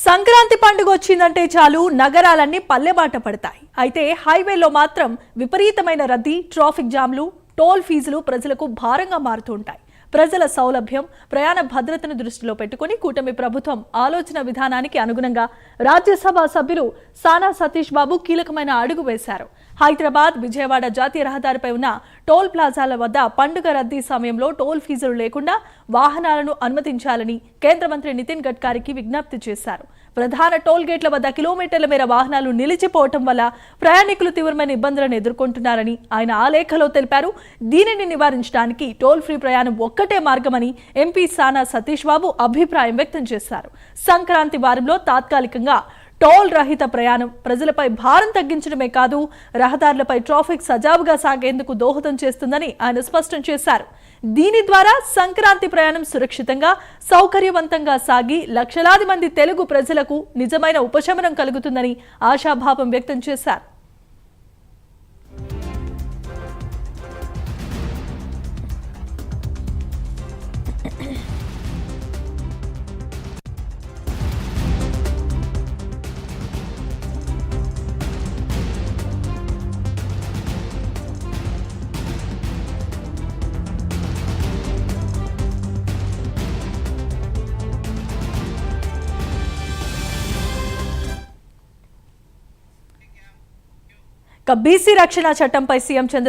సంక్రాంతి పండుగ వచ్చిందంటే చాలు నగరాలన్నీ పల్లెబాట పడతాయి. అయితే హైవేలో మాత్రం విపరీతమైన రద్దీ, ట్రాఫిక్ జామ్లు, టోల్ ఫీజులు ప్రజలకు భారంగా మారుతూ ఉంటాయి. ప్రజల సౌలభ్యం, ప్రయాణ భద్రతను దృష్టిలో పెట్టుకుని కూటమి ప్రభుత్వం ఆలోచన విధానానికి అనుగుణంగా రాజ్యసభ సభ్యులు సానా సతీష్ బాబు కీలకమైన అడుగు వేశారు. హైదరాబాద్ విజయవాడ జాతీయ రహదారిపై ఉన్న టోల్ ప్లాజాల వద్ద పండుగ రద్దీ సమయంలో టోల్ ఫీజులు లేకుండా వాహనాలను అనుమతించాలని కేంద్ర మంత్రి నితిన్ గడ్కరీకి విజ్ఞప్తి చేశారు. ప్రధాన టోల్ గేట్ల వద్ద కిలోమీటర్ల మేర వాహనాలు నిలిచిపోవటం వల్ల ప్రయాణికులు తీవ్రమైన ఇబ్బందులను ఎదుర్కొంటున్నారని ఆయన ఆ లేఖలో తెలిపారు. దీనిని నివారించడానికి టోల్ ఫ్రీ ప్రయాణం ఒక్కటే మార్గమని ఎంపీ సానా సతీష్ బాబు అభిప్రాయం వ్యక్తం చేశారు. సంక్రాంతి వారంలో తాత్కాలికంగా టోల్ రహిత ప్రయాణం ప్రజలపై భారం తగ్గించడమే కాదు, రహదారులపై ట్రాఫిక్ సజావుగా సాగేందుకు దోహదం చేస్తుందని ఆయన స్పష్టం చేశారు. దీని ద్వారా సంక్రాంతి ప్రయాణం సురక్షితంగా, సౌకర్యవంతంగా సాగి లక్షలాది మంది తెలుగు ప్రజలకు నిజమైన ఉపశమనం కలుగుతుందని ఆశాభావం వ్యక్తం చేశారు. బీసీ రక్షణ చట్టంపై సీఎం చంద్రబాబు